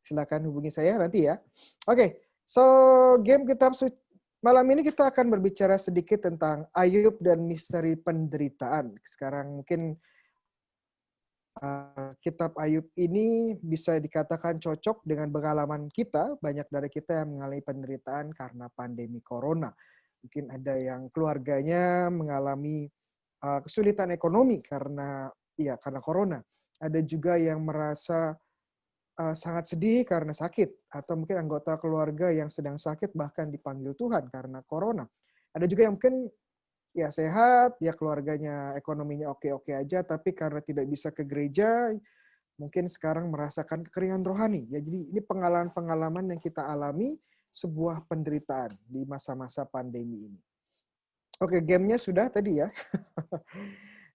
silakan hubungi saya nanti ya. Oke, so game kitab suci malam ini kita akan berbicara sedikit tentang Ayub dan misteri penderitaan. Sekarang mungkin kitab Ayub ini bisa dikatakan cocok dengan pengalaman kita. Banyak dari kita yang mengalami penderitaan karena pandemi corona. Mungkin ada yang keluarganya mengalami kesulitan ekonomi karena corona. Ada juga yang merasa sangat sedih karena sakit, atau mungkin anggota keluarga yang sedang sakit bahkan dipanggil Tuhan karena corona. Ada juga yang mungkin ya sehat, ya keluarganya ekonominya oke-oke aja, tapi karena tidak bisa ke gereja, mungkin sekarang merasakan kekeringan rohani. Ya, jadi ini pengalaman-pengalaman yang kita alami, sebuah penderitaan di masa-masa pandemi ini. Oke, gamenya sudah tadi ya.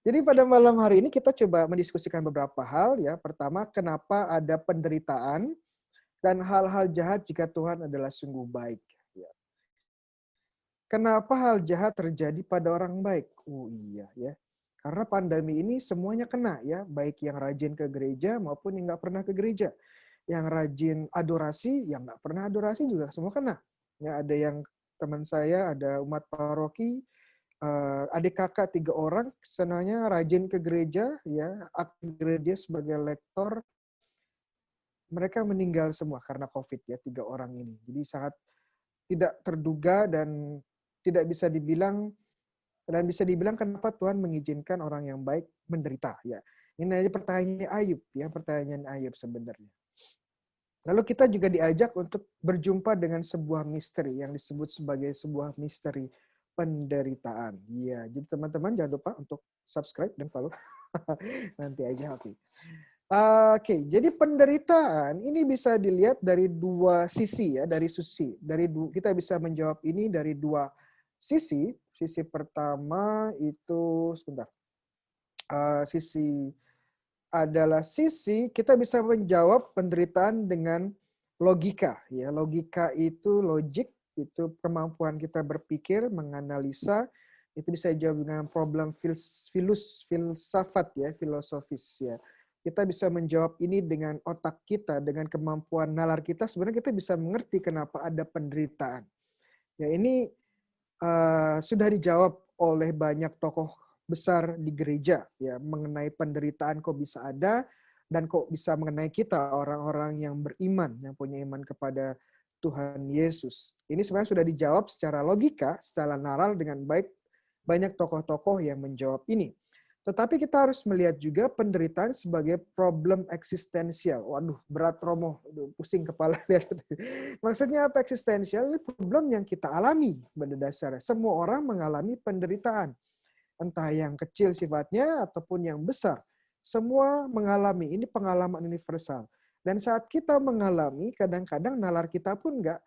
Jadi pada malam hari ini kita coba mendiskusikan beberapa hal ya. Pertama, kenapa ada penderitaan dan hal-hal jahat jika Tuhan adalah sungguh baik. Ya. Kenapa hal jahat terjadi pada orang baik? Oh iya ya. Karena pandemi ini semuanya kena ya, baik yang rajin ke gereja maupun yang nggak pernah ke gereja. Yang rajin adorasi, yang nggak pernah adorasi juga semua kena. Ya, ada yang teman saya, ada umat paroki, adik kakak 3 orang, senanya rajin ke gereja, ya, aktif gereja sebagai lektor, mereka meninggal semua karena COVID ya, 3 orang ini. Jadi sangat tidak terduga dan tidak bisa dibilang kenapa Tuhan mengizinkan orang yang baik menderita ya. Ini aja pertanyaannya Ayub ya, pertanyaan Ayub sebenarnya. Lalu kita juga diajak untuk berjumpa dengan sebuah misteri yang disebut sebagai sebuah misteri penderitaan. Iya, jadi teman-teman jangan lupa untuk subscribe dan follow. Nanti aja, oke. Oke, jadi penderitaan ini bisa dilihat dari dua sisi ya, kita bisa menjawab ini dari dua sisi. Sisi pertama itu sisi kita bisa menjawab penderitaan dengan logika ya. Logika itu logik, itu kemampuan kita berpikir, menganalisa, itu bisa dijawab dengan problem filsafat ya, filosofis ya. Kita bisa menjawab ini dengan otak kita, dengan kemampuan nalar kita, sebenarnya kita bisa mengerti kenapa ada penderitaan. Ya, ini sudah dijawab oleh banyak tokoh besar di gereja ya, mengenai penderitaan kok bisa ada dan kok bisa mengenai kita, orang-orang yang beriman, yang punya iman kepada Tuhan Yesus. Ini sebenarnya sudah dijawab secara logika, secara nalar dengan baik, banyak tokoh-tokoh yang menjawab ini. Tetapi kita harus melihat juga penderitaan sebagai problem eksistensial. Waduh, berat Romo, pusing kepala lihat. Maksudnya apa eksistensial? Ini problem yang kita alami pada dasarnya. Semua orang mengalami penderitaan. Entah yang kecil sifatnya ataupun yang besar. Semua mengalami, ini pengalaman universal. Dan saat kita mengalami, kadang-kadang nalar kita pun nggak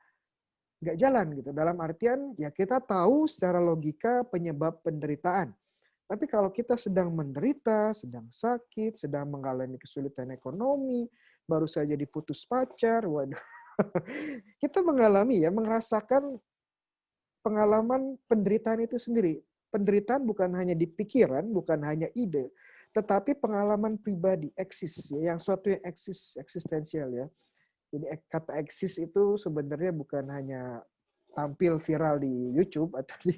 jalan gitu. Dalam artian, ya kita tahu secara logika penyebab penderitaan. Tapi kalau kita sedang menderita, sedang sakit, sedang mengalami kesulitan ekonomi, baru saja diputus pacar, waduh. Kita merasakan pengalaman penderitaan itu sendiri. Penderitaan bukan hanya di pikiran, bukan hanya ide, tetapi pengalaman pribadi, eksis, ya, yang suatu yang eksistensial ya. Jadi kata eksis itu sebenarnya bukan hanya tampil viral di YouTube atau di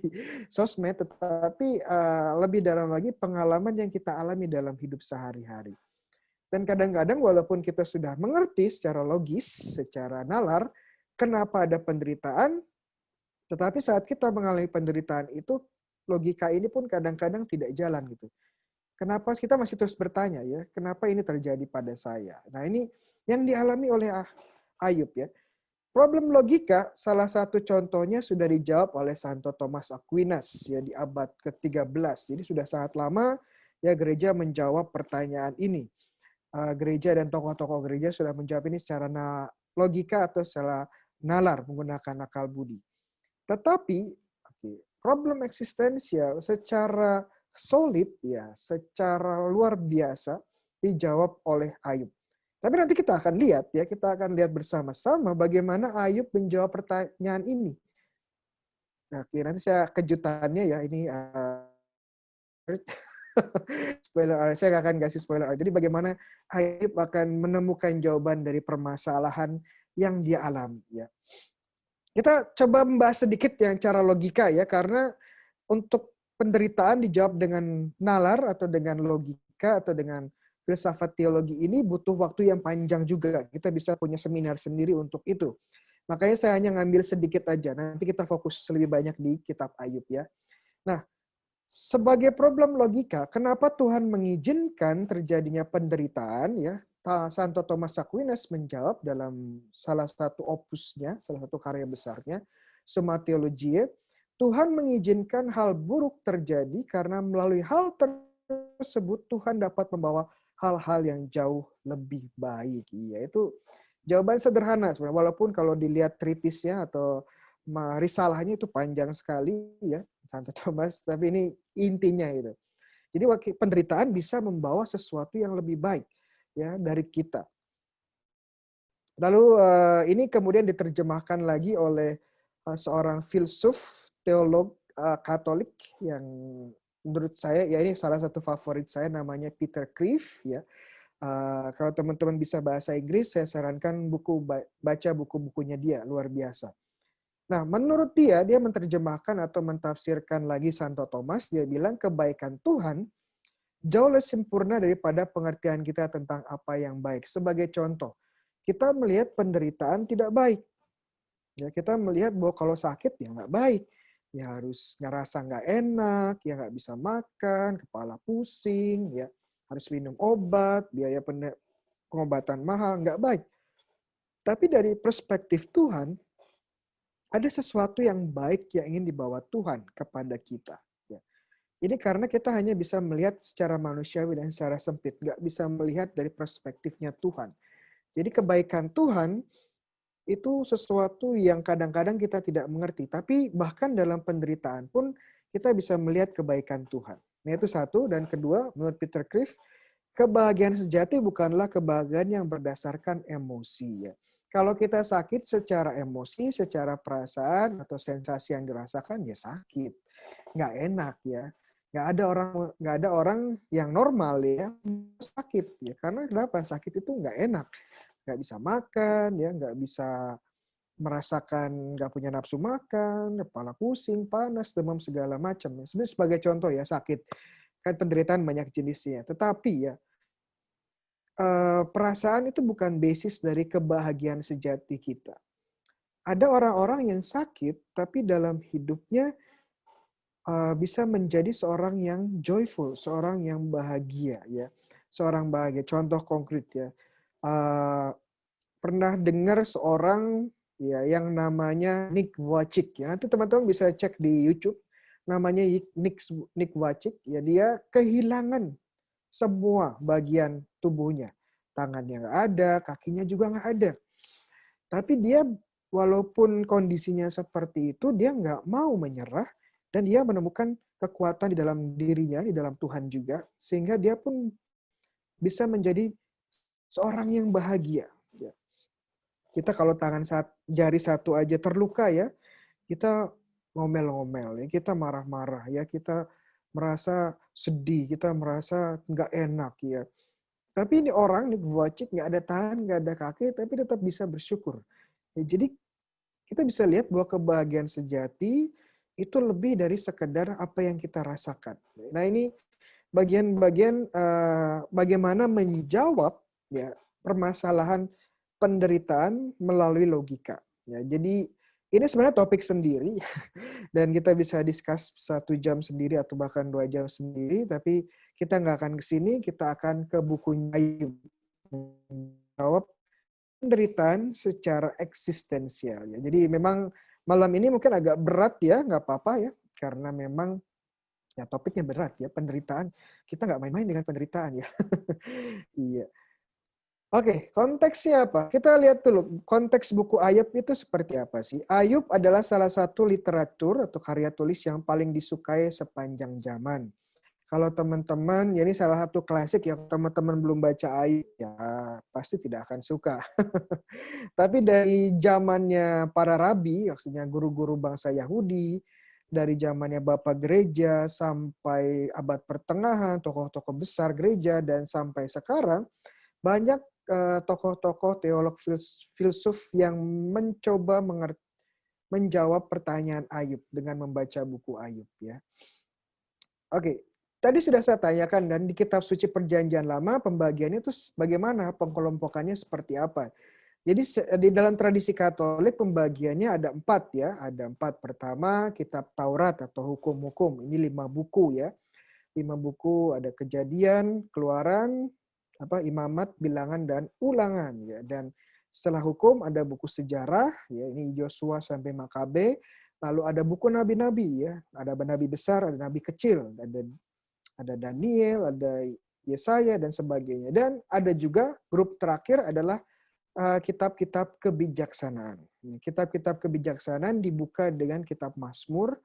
sosmed, tetapi lebih dalam lagi pengalaman yang kita alami dalam hidup sehari-hari. Dan kadang-kadang walaupun kita sudah mengerti secara logis, secara nalar, kenapa ada penderitaan, tetapi saat kita mengalami penderitaan itu, logika ini pun kadang-kadang tidak jalan gitu. Kenapa kita masih terus bertanya ya, kenapa ini terjadi pada saya? Nah ini yang dialami oleh Ayub ya. Problem logika, salah satu contohnya sudah dijawab oleh Santo Thomas Aquinas ya di abad ke-13. Jadi sudah sangat lama ya gereja menjawab pertanyaan ini. Gereja dan tokoh-tokoh gereja sudah menjawab ini secara logika atau secara nalar menggunakan akal budi. Tetapi problem eksistensial secara solid ya, secara luar biasa dijawab oleh Ayub. Tapi nanti kita akan lihat ya, kita akan lihat bersama-sama bagaimana Ayub menjawab pertanyaan ini. Nah, nanti saya kejutannya ya ini Spoiler alert, saya nggak akan kasih spoiler alert. Jadi bagaimana Ayub akan menemukan jawaban dari permasalahan yang dia alami. Ya. Kita coba membahas sedikit yang cara logika ya, karena untuk penderitaan dijawab dengan nalar atau dengan logika atau dengan filsafat teologi ini butuh waktu yang panjang juga. Kita bisa punya seminar sendiri untuk itu. Makanya saya hanya ngambil sedikit aja. Nanti kita fokus lebih banyak di kitab Ayub ya. Nah, sebagai problem logika, kenapa Tuhan mengizinkan terjadinya penderitaan ya? Santo Thomas Aquinas menjawab dalam salah satu opusnya, salah satu karya besarnya, Summa Theologiae, Tuhan mengizinkan hal buruk terjadi karena melalui hal tersebut Tuhan dapat membawa hal-hal yang jauh lebih baik. Yaitu jawaban sederhana sebenarnya, walaupun kalau dilihat tritisnya atau risalahnya itu panjang sekali ya, Santo Thomas, tapi ini intinya itu. Jadi penderitaan bisa membawa sesuatu yang lebih baik ya dari kita. Lalu ini kemudian diterjemahkan lagi oleh seorang filsuf, teolog Katolik yang menurut saya ya ini salah satu favorit saya, namanya Peter Kreeft ya. Kalau teman-teman bisa bahasa Inggris, saya sarankan baca buku-bukunya dia, luar biasa. Nah, menurut dia menerjemahkan atau mentafsirkan lagi Santo Thomas, dia bilang kebaikan Tuhan jauh lebih sempurna daripada pengertian kita tentang apa yang baik. Sebagai contoh, kita melihat penderitaan tidak baik. Ya, kita melihat bahwa kalau sakit ya nggak baik. Ya harus ngerasa nggak enak, ya nggak bisa makan, kepala pusing, ya harus minum obat, biaya pengobatan mahal, nggak baik. Tapi dari perspektif Tuhan, ada sesuatu yang baik yang ingin dibawa Tuhan kepada kita. Ya. Ini karena kita hanya bisa melihat secara manusiawi dan secara sempit, nggak bisa melihat dari perspektifnya Tuhan. Jadi kebaikan Tuhan itu sesuatu yang kadang-kadang kita tidak mengerti. Tapi bahkan dalam penderitaan pun kita bisa melihat kebaikan Tuhan. Nah itu satu. Dan kedua, menurut Peter Kreeft, kebahagiaan sejati bukanlah kebahagiaan yang berdasarkan emosi. Ya. Kalau kita sakit secara emosi, secara perasaan, atau sensasi yang dirasakan, ya sakit. Nggak enak ya. Nggak ada orang yang normal ya sakit ya. Karena kenapa? Sakit itu nggak enak. Nggak bisa makan, ya nggak bisa merasakan, nggak punya nafsu makan, kepala pusing, panas, demam, segala macam. Sebenarnya sebagai contoh ya, sakit. Kan penderitaan banyak jenisnya. Tetapi ya, perasaan itu bukan basis dari kebahagiaan sejati kita. Ada orang-orang yang sakit, tapi dalam hidupnya bisa menjadi seorang yang joyful, seorang yang bahagia. Ya, seorang bahagia. Contoh konkret ya. Pernah dengar seorang ya yang namanya Nick Vujicic ya. Nanti teman-teman bisa cek di YouTube, namanya Nick Vujicic ya. Dia kehilangan semua bagian tubuhnya, tangannya nggak ada, kakinya juga nggak ada. Tapi dia walaupun kondisinya seperti itu, dia nggak mau menyerah dan dia menemukan kekuatan di dalam dirinya, di dalam Tuhan juga, sehingga dia pun bisa menjadi seorang yang bahagia. Kita kalau jari satu aja terluka ya, kita ngomel-ngomel, ya, kita marah-marah, ya kita merasa sedih, kita merasa nggak enak ya. Tapi ini orang nih Vujicic nggak ada tangan, nggak ada kaki, tapi tetap bisa bersyukur. Ya, jadi kita bisa lihat bahwa kebahagiaan sejati itu lebih dari sekedar apa yang kita rasakan. Nah ini bagian-bagian bagaimana menjawab ya permasalahan penderitaan melalui logika. Ya, jadi ini sebenarnya topik sendiri dan kita bisa discuss 1 jam sendiri atau bahkan 2 jam sendiri. Tapi kita nggak akan ke sini, kita akan ke bukunya Ayub. Menjawab penderitaan secara eksistensial. Ya. Jadi memang malam ini mungkin agak berat ya, nggak apa-apa ya, karena memang ya topiknya berat ya, penderitaan. Kita nggak main-main dengan penderitaan ya. Iya. Oke, konteksnya apa? Kita lihat dulu, konteks buku Ayub itu seperti apa sih? Ayub adalah salah satu literatur atau karya tulis yang paling disukai sepanjang zaman. Kalau teman-teman, ya ini salah satu klasik yang teman-teman belum baca Ayub, ya pasti tidak akan suka. Tapi dari zamannya para rabi, maksudnya guru-guru bangsa Yahudi, dari zamannya Bapak Gereja sampai abad pertengahan, tokoh-tokoh besar gereja, dan sampai sekarang, banyak tokoh-tokoh teolog filsuf yang mencoba menjawab pertanyaan Ayub dengan membaca buku Ayub. Ya. Oke, tadi sudah saya tanyakan dan di kitab suci Perjanjian Lama pembagiannya itu bagaimana, pengelompokannya seperti apa. Jadi di dalam tradisi Katolik pembagiannya ada 4 ya. Ada 4. Pertama kitab Taurat atau hukum-hukum. Ini 5 buku ya. 5 buku, ada Kejadian, Keluaran, Imamat, Bilangan, dan Ulangan ya. Dan setelah hukum ada buku sejarah ya. Ini Yosua sampai Makabe. Lalu ada buku nabi-nabi ya. Ada nabi besar, ada nabi kecil, ada Daniel, ada Yesaya dan sebagainya. Dan ada juga grup terakhir adalah kitab-kitab kebijaksanaan. Kitab-kitab kebijaksanaan dibuka dengan kitab Mazmur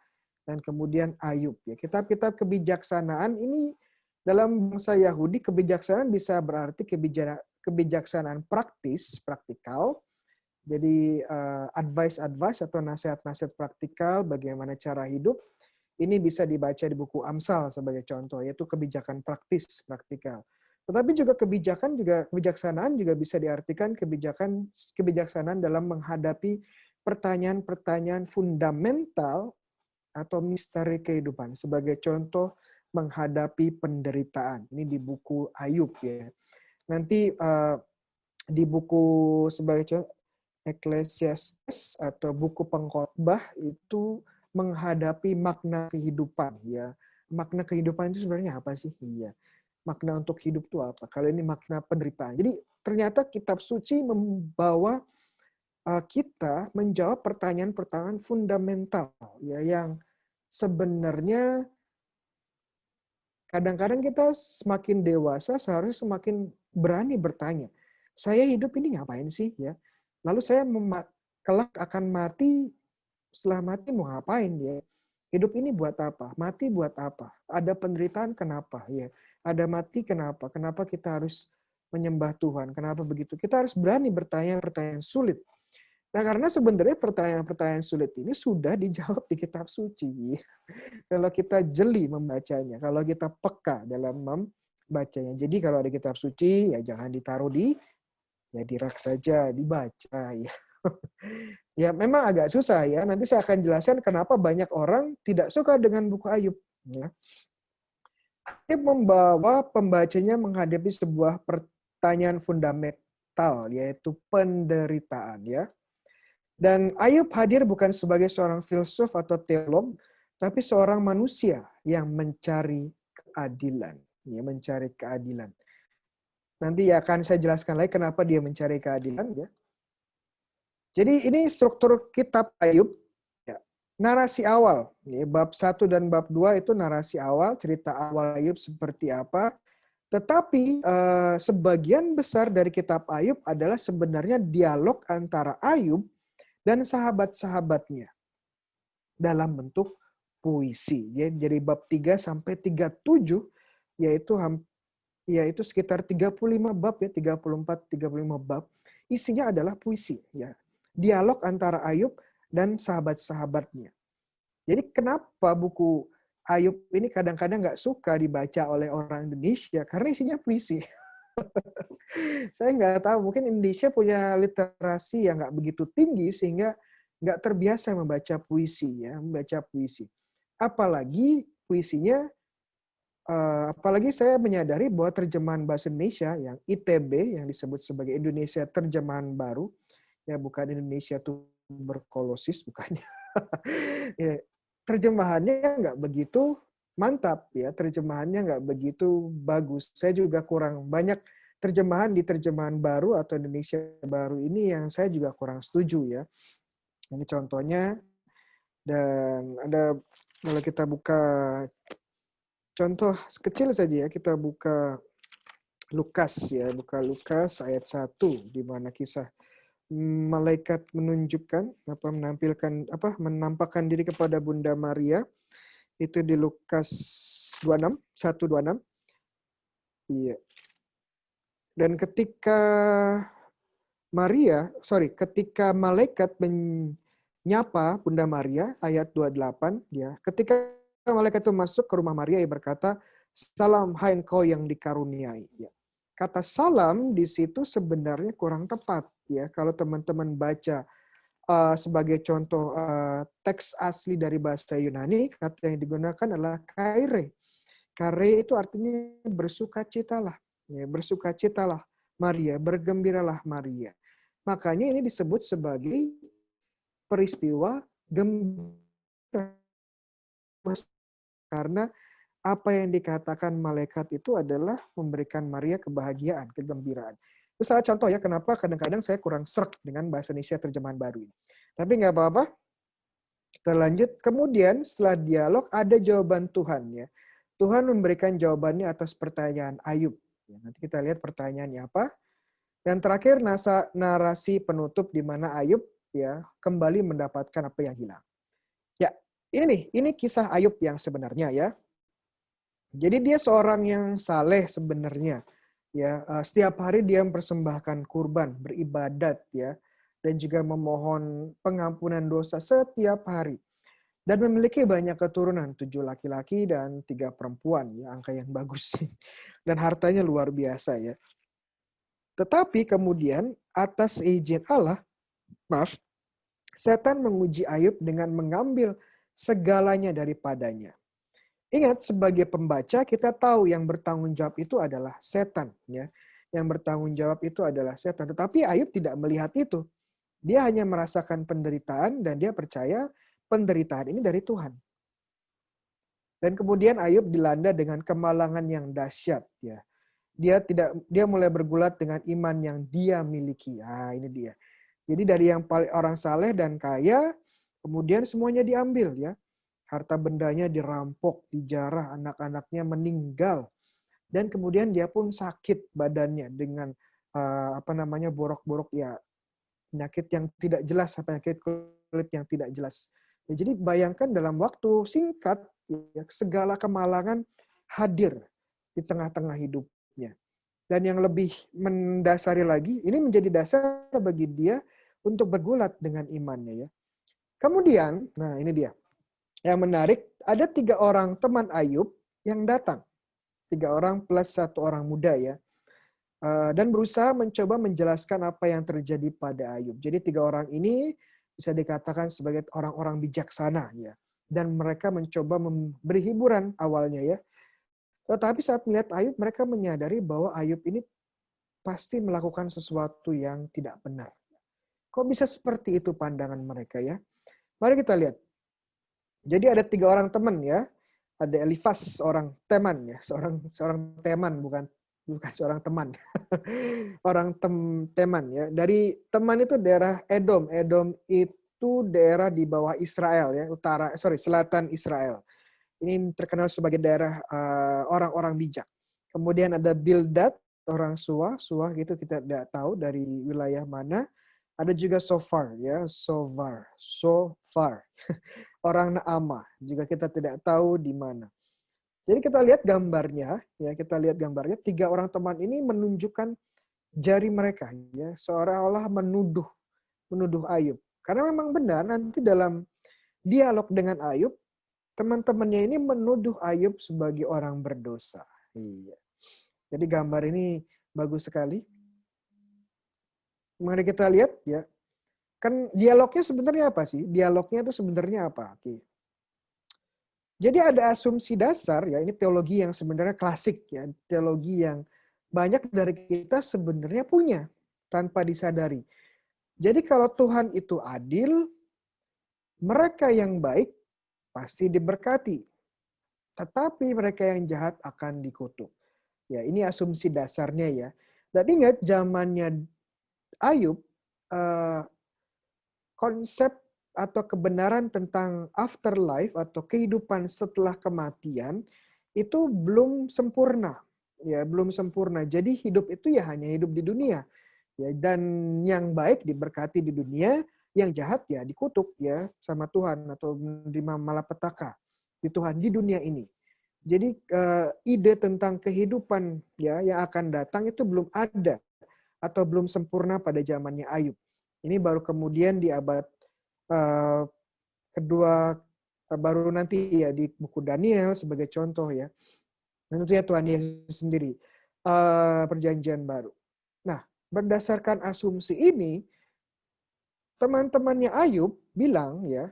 dan kemudian Ayub. Kitab-kitab kebijaksanaan ini dalam bangsa Yahudi, kebijaksanaan bisa berarti kebijaksanaan praktis, praktikal. Jadi advice atau nasihat-nasihat praktikal bagaimana cara hidup. Ini bisa dibaca di buku Amsal sebagai contoh, yaitu kebijakan praktis, praktikal. Tetapi juga kebijaksanaan juga bisa diartikan kebijaksanaan dalam menghadapi pertanyaan-pertanyaan fundamental atau misteri kehidupan. Sebagai contoh, menghadapi penderitaan. Ini di buku Ayub ya. Nanti di buku sebagai contoh Ecclesiastes atau buku pengkhotbah itu menghadapi makna kehidupan ya. Makna kehidupan itu sebenarnya apa sih? Iya. Makna untuk hidup itu apa? Kalau ini makna penderitaan. Jadi ternyata kitab suci membawa kita menjawab pertanyaan-pertanyaan fundamental ya yang sebenarnya kadang-kadang kita semakin dewasa seharusnya semakin berani bertanya. Saya hidup ini ngapain sih ya? Lalu saya kelak akan mati, setelah mati mau ngapain ya? Hidup ini buat apa? Mati buat apa? Ada penderitaan kenapa ya? Ada mati kenapa? Kenapa kita harus menyembah Tuhan? Kenapa begitu? Kita harus berani bertanya pertanyaan sulit. Nah, karena sebenarnya pertanyaan-pertanyaan sulit ini sudah dijawab di kitab suci. Kalau kita jeli membacanya, kalau kita peka dalam membacanya. Jadi kalau ada kitab suci, ya jangan ditaruh di rak saja, dibaca ya. Ya memang agak susah ya. Nanti saya akan jelaskan kenapa banyak orang tidak suka dengan buku Ayub. Ya. Ayub membawa pembacanya menghadapi sebuah pertanyaan fundamental, yaitu penderitaan. Ya. Dan Ayub hadir bukan sebagai seorang filsuf atau teolog, tapi seorang manusia yang mencari keadilan. Ya, mencari keadilan. Nanti akan saya jelaskan lagi kenapa dia mencari keadilan. Ya. Jadi ini struktur kitab Ayub. Ya. Narasi awal. Ya, bab 1 dan bab 2 itu narasi awal, cerita awal Ayub seperti apa. Tetapi sebagian besar dari kitab Ayub adalah sebenarnya dialog antara Ayub dan sahabat-sahabatnya dalam bentuk puisi. Ya, dari bab 3 sampai 37 yaitu sekitar 35 bab ya, 34-35 bab. Isinya adalah puisi ya. Dialog antara Ayub dan sahabat-sahabatnya. Jadi kenapa buku Ayub ini kadang-kadang nggak suka dibaca oleh orang Indonesia? Karena isinya puisi. Saya nggak tahu, mungkin Indonesia punya literasi yang nggak begitu tinggi sehingga nggak terbiasa membaca puisi ya, membaca puisi. Apalagi puisinya, apalagi saya menyadari bahwa terjemahan bahasa Indonesia yang ITB yang disebut sebagai Indonesia Terjemahan Baru, ya bukan Indonesia tuberkulosis, bukannya. Ya, terjemahannya nggak begitu mantap ya, terjemahannya nggak begitu bagus. Saya juga kurang banyak terjemahan di terjemahan baru atau Indonesia baru ini yang saya juga kurang setuju ya. Ini contohnya, dan ada kalau kita buka contoh kecil saja ya, kita buka Lukas ya, buka Lukas ayat 1 di mana kisah malaikat menampakkan diri kepada Bunda Maria. Itu di Lukas 1:26. Iya. Dan ketika malaikat nyapa Bunda Maria, ayat 28, ya. Ketika malaikat itu masuk ke rumah Maria, ia berkata, "Salam, hai engkau yang dikaruniai." Ya. Kata salam di situ sebenarnya kurang tepat, ya. Kalau teman-teman baca sebagai contoh teks asli dari bahasa Yunani, kata yang digunakan adalah kaire. Kaire itu artinya bersukacitalah, ya, bersukacitalah Maria, bergembiralah Maria. Makanya ini disebut sebagai peristiwa gembira, karena apa yang dikatakan malaikat itu adalah memberikan Maria kebahagiaan, kegembiraan. Itu salah contoh ya kenapa kadang-kadang saya kurang sreg dengan bahasa Indonesia terjemahan baru ini. Tapi nggak apa-apa, kita lanjut. Kemudian setelah dialog ada jawaban Tuhan ya. Tuhan memberikan jawabannya atas pertanyaan Ayub. Ya, nanti kita lihat pertanyaannya apa. Dan terakhir narasi penutup di mana Ayub ya kembali mendapatkan apa yang hilang. Ya, ini kisah Ayub yang sebenarnya ya. Jadi dia seorang yang saleh sebenarnya. Ya, setiap hari dia mempersembahkan kurban, beribadat ya, dan juga memohon pengampunan dosa setiap hari. Dan memiliki banyak keturunan, 7 laki-laki dan 3 perempuan, ya, angka yang bagus. Dan hartanya luar biasa ya. Tetapi kemudian atas izin Allah, setan menguji Ayub dengan mengambil segalanya daripadanya. Ingat, sebagai pembaca kita tahu yang bertanggung jawab itu adalah setan, ya. Yang bertanggung jawab itu adalah setan. Tetapi Ayub tidak melihat itu. Dia hanya merasakan penderitaan dan dia percaya penderitaan ini dari Tuhan. Dan kemudian Ayub dilanda dengan kemalangan yang dahsyat, ya. Dia mulai bergulat dengan iman yang dia miliki. Ah, ini dia. Jadi dari yang paling orang saleh dan kaya, kemudian semuanya diambil, ya. Harta bendanya dirampok, dijarah, anak-anaknya meninggal. Dan kemudian dia pun sakit badannya dengan borok-borok ya, penyakit yang tidak jelas, penyakit kulit yang tidak jelas. Ya, jadi bayangkan dalam waktu singkat ya, segala kemalangan hadir di tengah-tengah hidupnya. Dan yang lebih mendasari lagi, ini menjadi dasar bagi dia untuk bergulat dengan imannya ya. Kemudian, nah ini dia. Yang menarik, ada 3 orang teman Ayub yang datang. 3 orang plus 1 orang muda ya. Dan berusaha mencoba menjelaskan apa yang terjadi pada Ayub. Jadi 3 orang ini bisa dikatakan sebagai orang-orang bijaksana ya. Dan mereka mencoba memberi hiburan awalnya ya. Tetapi saat melihat Ayub, mereka menyadari bahwa Ayub ini pasti melakukan sesuatu yang tidak benar. Kok bisa seperti itu pandangan mereka ya? Mari kita lihat. Jadi ada 3 orang teman ya. Ada Elifas, seorang teman ya, seorang teman bukan seorang teman. Orang teman ya. Dari teman itu daerah Edom. Edom itu daerah di bawah Israel ya, selatan Israel. Ini terkenal sebagai daerah orang-orang bijak. Kemudian ada Bildad, orang Suah gitu kita tidak tahu dari wilayah mana. Ada juga Sofar ya, Sofar. Orang Naamah, juga kita tidak tahu di mana. Jadi kita lihat gambarnya, ya 3 orang teman ini menunjukkan jari mereka, ya seolah-olah menuduh Ayub. Karena memang benar nanti dalam dialog dengan Ayub, teman-temannya ini menuduh Ayub sebagai orang berdosa. Iya. Jadi gambar ini bagus sekali. Mari kita lihat ya. Kan dialognya sebenarnya apa sih? Dialognya itu sebenarnya apa? Oke. Jadi ada asumsi dasar ya, ini teologi yang sebenarnya klasik ya, teologi yang banyak dari kita sebenarnya punya tanpa disadari. Jadi kalau Tuhan itu adil, mereka yang baik pasti diberkati. Tetapi mereka yang jahat akan dikutuk. Ya, ini asumsi dasarnya ya. Dan ingat zamannya Ayub, konsep atau kebenaran tentang afterlife atau kehidupan setelah kematian itu belum sempurna. Ya, belum sempurna. Jadi hidup itu ya hanya hidup di dunia. Ya, dan yang baik diberkati di dunia, yang jahat ya dikutuk ya sama Tuhan atau menerima malapetaka di Tuhan di dunia ini. Jadi ide tentang kehidupan ya yang akan datang itu belum ada atau belum sempurna pada zamannya Ayub. Ini baru kemudian di abad eh, kedua baru nanti ya di buku Daniel sebagai contoh ya. Dan tentunya Tuhan Yesus sendiri. Perjanjian baru. Nah, berdasarkan asumsi ini, teman-temannya Ayub bilang ya,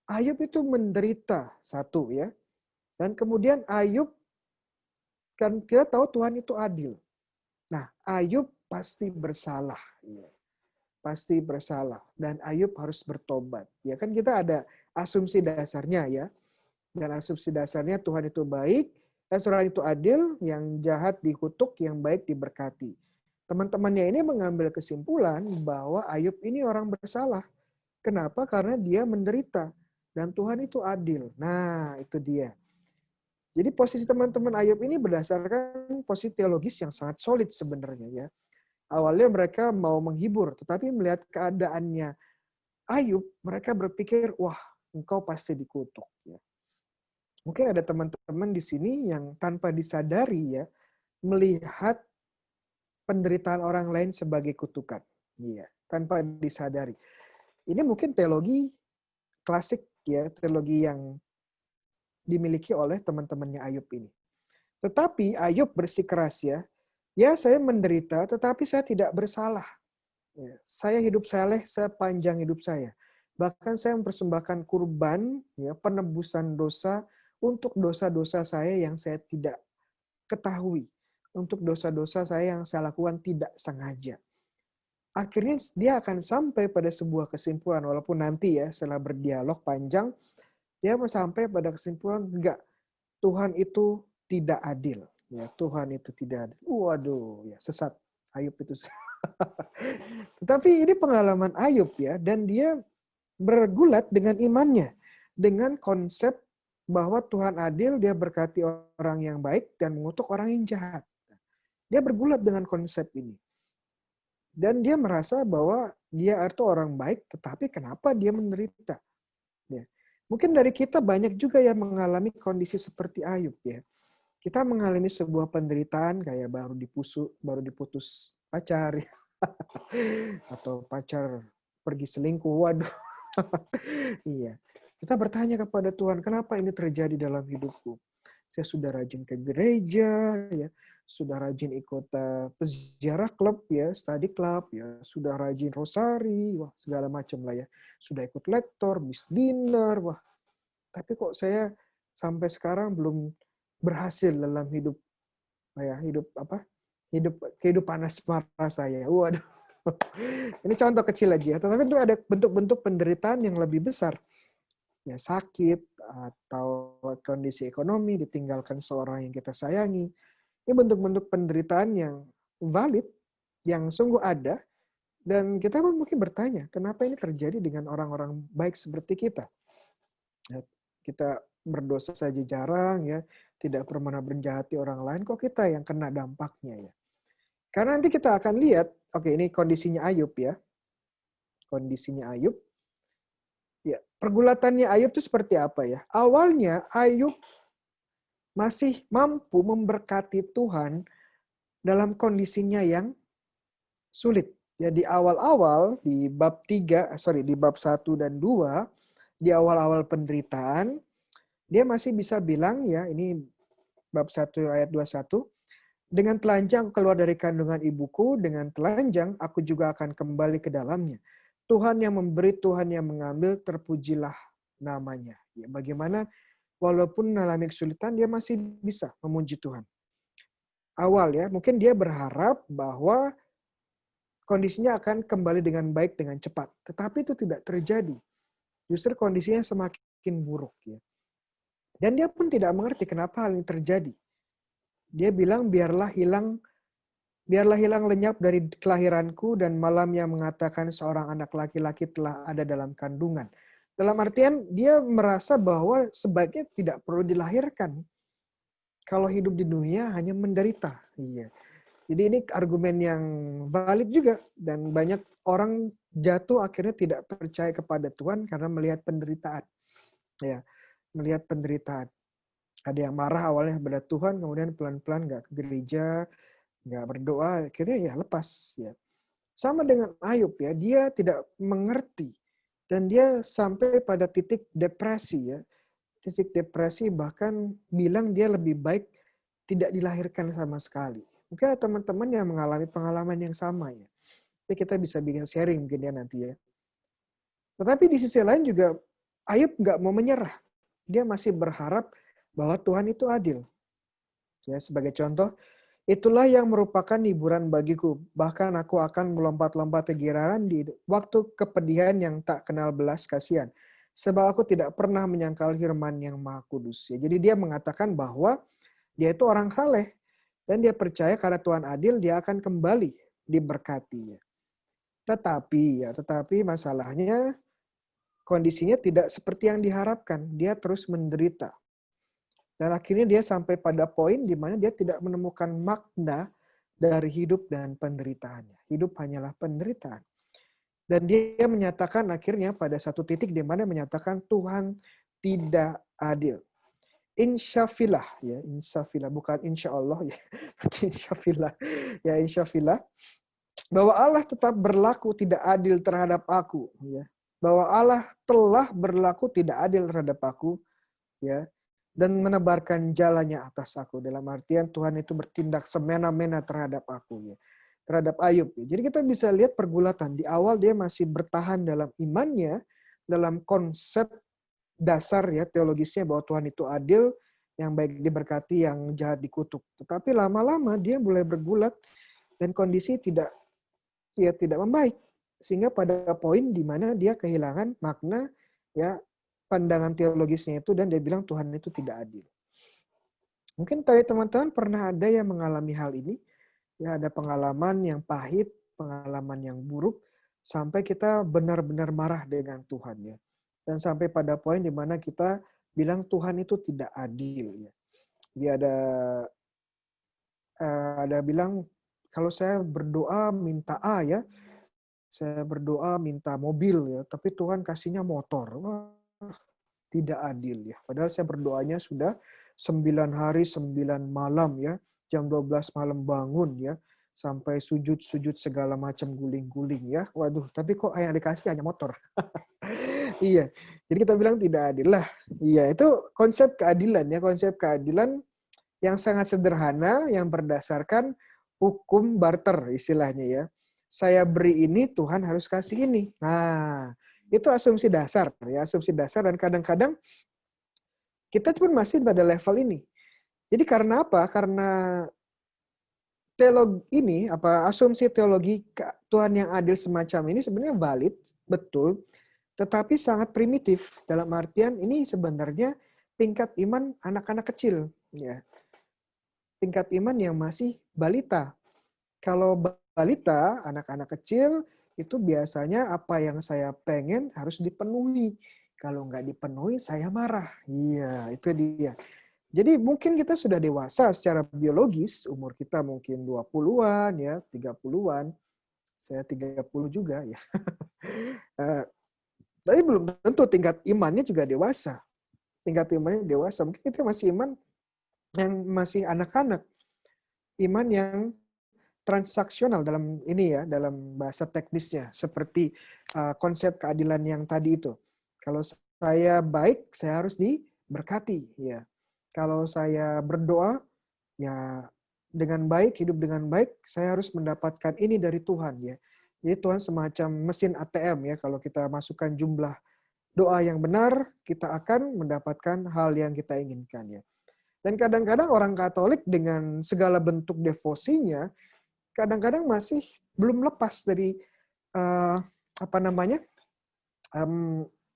Ayub itu menderita satu ya. Dan kemudian Ayub, kan kita tahu Tuhan itu adil. Nah, Ayub pasti bersalah. Ya. Pasti bersalah. Dan Ayub harus bertobat. Ya kan kita ada asumsi dasarnya ya. Dan asumsi dasarnya Tuhan itu baik, Tuhan itu adil, yang jahat dikutuk, yang baik diberkati. Teman-temannya ini mengambil kesimpulan bahwa Ayub ini orang bersalah. Kenapa? Karena dia menderita. Dan Tuhan itu adil. Nah, itu dia. Jadi posisi teman-teman Ayub ini berdasarkan posisi teologis yang sangat solid sebenarnya ya. Awalnya mereka mau menghibur, tetapi melihat keadaannya Ayub, mereka berpikir, wah, engkau pasti dikutuk. Ya. Mungkin ada teman-teman di sini yang tanpa disadari ya, melihat penderitaan orang lain sebagai kutukan. Iya, tanpa disadari. Ini mungkin teologi klasik ya, teologi yang dimiliki oleh teman-temannya Ayub ini. Tetapi Ayub bersikeras ya, ya saya menderita tetapi saya tidak bersalah. Ya, saya hidup saleh sepanjang hidup saya. Bahkan saya mempersembahkan kurban, ya, penebusan dosa untuk dosa-dosa saya yang saya tidak ketahui. Untuk dosa-dosa saya yang saya lakukan tidak sengaja. Akhirnya dia akan sampai pada sebuah kesimpulan, walaupun nanti ya setelah berdialog panjang, dia sampai pada kesimpulan, enggak, Tuhan itu tidak adil. Ya, Tuhan itu tidak adil. Waduh, ya sesat. Ayub itu. Tetapi ini pengalaman Ayub ya, dan dia bergulat dengan imannya. Dengan konsep bahwa Tuhan adil, dia berkati orang yang baik dan mengutuk orang yang jahat. Dia bergulat dengan konsep ini. Dan dia merasa bahwa dia itu orang baik, tetapi kenapa dia menderita? Ya. Mungkin dari kita banyak juga yang mengalami kondisi seperti Ayub ya. Kita mengalami sebuah penderitaan kayak baru diputus pacar ya. Atau pacar pergi selingkuh. Waduh. Iya. Kita bertanya kepada Tuhan, kenapa ini terjadi dalam hidupku? Saya sudah rajin ke gereja, ya, sudah rajin ikut peziarah klub, ya, study club, ya, sudah rajin rosari, wah segala macam lah ya. Sudah ikut lektor, bis dinner, wah. Tapi kok saya sampai sekarang belum berhasil dalam hidup, ya, hidup kehidupan asmara saya. Waduh. Ini contoh kecil aja, tetapi itu ada bentuk-bentuk penderitaan yang lebih besar. Ya, sakit atau kondisi ekonomi, ditinggalkan seorang yang kita sayangi. Ini bentuk-bentuk penderitaan yang valid, yang sungguh ada, dan kita pun mungkin bertanya, kenapa ini terjadi dengan orang-orang baik seperti kita? Ya, kita berdosa saja jarang, ya, tidak pernah menjahati orang lain, kok kita yang kena dampaknya ya? Karena nanti kita akan lihat, oke ini kondisinya Ayub ya, kondisinya Ayub. Ya, pergulatannya Ayub itu seperti apa ya? Awalnya Ayub masih mampu memberkati Tuhan dalam kondisinya yang sulit. Ya, di awal-awal di di bab 1 dan 2, di awal-awal penderitaan, dia masih bisa bilang ya, ini bab 1 ayat 21, dengan telanjang keluar dari kandungan ibuku, dengan telanjang aku juga akan kembali ke dalamnya. Tuhan yang memberi, Tuhan yang mengambil, terpujilah namanya. Ya, bagaimana walaupun mengalami kesulitan, dia masih bisa memuji Tuhan. Awal ya, mungkin dia berharap bahwa kondisinya akan kembali dengan baik dengan cepat. Tetapi itu tidak terjadi. Justru kondisinya semakin buruk. Ya. Dan dia pun tidak mengerti kenapa hal ini terjadi. Dia bilang, biarlah hilang lenyap dari kelahiranku, dan malam yang mengatakan seorang anak laki-laki telah ada dalam kandungan. Dalam artian dia merasa bahwa sebaiknya tidak perlu dilahirkan. Kalau hidup di dunia hanya menderita. Iya. Jadi ini argumen yang valid juga, dan banyak orang jatuh akhirnya tidak percaya kepada Tuhan karena melihat penderitaan. Ya, melihat penderitaan. Ada yang marah awalnya kepada Tuhan, kemudian pelan-pelan nggak ke gereja, nggak berdoa, akhirnya ya lepas. Ya. Sama dengan Ayub ya, dia tidak mengerti Dan dia sampai pada titik depresi ya. Titik depresi bahkan bilang dia lebih baik tidak dilahirkan sama sekali. Mungkin ada teman-teman yang mengalami pengalaman yang sama ya. Jadi kita bisa bikin sharing mungkin ya nanti ya. Tetapi di sisi lain juga Ayub nggak mau menyerah. Dia masih berharap bahwa Tuhan itu adil. Ya, sebagai contoh, itulah yang merupakan hiburan bagiku. Bahkan aku akan melompat-lompat kegirangan di waktu kepedihan yang tak kenal belas kasihan. Sebab aku tidak pernah menyangkal firman yang maha kudus. Ya, jadi dia mengatakan bahwa dia itu orang saleh. Dan dia percaya karena Tuhan adil, dia akan kembali diberkati. Tetapi masalahnya kondisinya tidak seperti yang diharapkan. Dia terus menderita. Dan akhirnya dia sampai pada poin di mana dia tidak menemukan makna dari hidup dan penderitaannya. Hidup hanyalah penderitaan. Dan dia menyatakan akhirnya pada satu titik di mana menyatakan Tuhan tidak adil. Insyafillah ya, insyafillah bukan insyaallah ya. Insyafillah. Ya insyafillah bahwa Allah tetap berlaku tidak adil terhadap aku ya. Bahwa Allah telah berlaku tidak adil terhadap aku ya, dan menebarkan jalannya atas aku. Dalam artian Tuhan itu bertindak semena-mena terhadap aku ya, terhadap Ayub. Jadi kita bisa lihat pergulatan. Di awal dia masih bertahan dalam imannya, dalam konsep dasar ya teologisnya bahwa Tuhan itu adil, yang baik diberkati, yang jahat dikutuk. Tetapi lama-lama dia mulai bergulat dan kondisi tidak membaik. Sehingga pada poin di mana dia kehilangan makna ya pandangan teologisnya itu dan dia bilang Tuhan itu tidak adil. Mungkin tadi teman-teman pernah ada yang mengalami hal ini. Ya ada pengalaman yang pahit, pengalaman yang buruk sampai kita benar-benar marah dengan Tuhan ya. Dan sampai pada poin di mana kita bilang Tuhan itu tidak adil ya. Dia ada bilang kalau saya berdoa minta A ya, saya berdoa minta mobil ya, tapi Tuhan kasihnya motor. Wah, tidak adil ya. Padahal saya berdoanya sudah 9 hari 9 malam ya, jam 12 malam bangun ya, sampai sujud-sujud segala macam guling-guling ya. Waduh, tapi kok yang dikasih hanya motor. Iya. Jadi kita bilang tidak adil lah. Iya, itu konsep keadilan ya, konsep keadilan yang sangat sederhana yang berdasarkan hukum barter istilahnya ya. Saya beri ini, Tuhan harus kasih ini. Nah, itu asumsi dasar ya, asumsi dasar dan kadang-kadang kita pun masih pada level ini. Jadi karena apa? Karena teologi ini asumsi teologi Tuhan yang adil semacam ini sebenarnya valid, betul, tetapi sangat primitif dalam artian ini sebenarnya tingkat iman anak-anak kecil ya. Tingkat iman yang masih balita. Kalau balita, anak-anak kecil, itu biasanya apa yang saya pengen harus dipenuhi. Kalau nggak dipenuhi, saya marah. Iya, itu dia. Jadi mungkin kita sudah dewasa secara biologis, umur kita mungkin 20-an, ya, 30-an. Saya 30 juga, ya. Tapi belum tentu tingkat imannya juga dewasa. Tingkat imannya dewasa. Mungkin kita masih iman yang masih anak-anak. Iman yang transaksional dalam ini ya, dalam bahasa teknisnya seperti konsep keadilan yang tadi itu. Kalau saya baik, saya harus diberkati ya. Kalau saya berdoa ya dengan baik, hidup dengan baik, saya harus mendapatkan ini dari Tuhan ya. Jadi Tuhan semacam mesin ATM ya, kalau kita masukkan jumlah doa yang benar, kita akan mendapatkan hal yang kita inginkan ya. Dan kadang-kadang orang Katolik dengan segala bentuk devosinya kadang-kadang masih belum lepas dari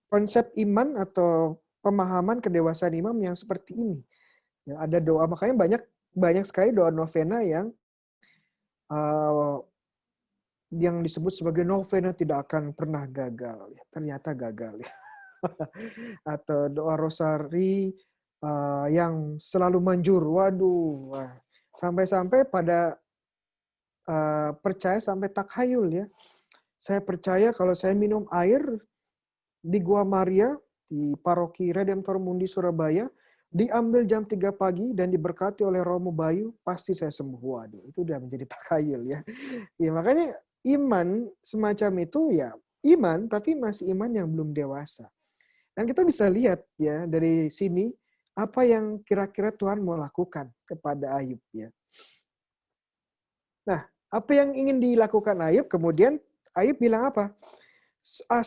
konsep iman atau pemahaman kedewasaan imam yang seperti ini. Ya, ada doa, makanya banyak sekali doa novena yang disebut sebagai novena tidak akan pernah gagal. Ya, ternyata gagal. Ya. Atau doa rosari yang selalu manjur. Waduh, sampai-sampai pada percaya sampai takhayul ya. Saya percaya kalau saya minum air di Gua Maria, di Paroki Redemptor Mundi Surabaya, diambil jam 3 pagi dan diberkati oleh Romo Bayu, pasti saya sembuh. Waduh, itu udah menjadi takhayul ya. Ya makanya iman semacam itu ya iman, tapi masih iman yang belum dewasa. Dan kita bisa lihat ya dari sini apa yang kira-kira Tuhan mau lakukan kepada Ayub ya. Nah, apa yang ingin dilakukan Ayub? Kemudian Ayub bilang apa?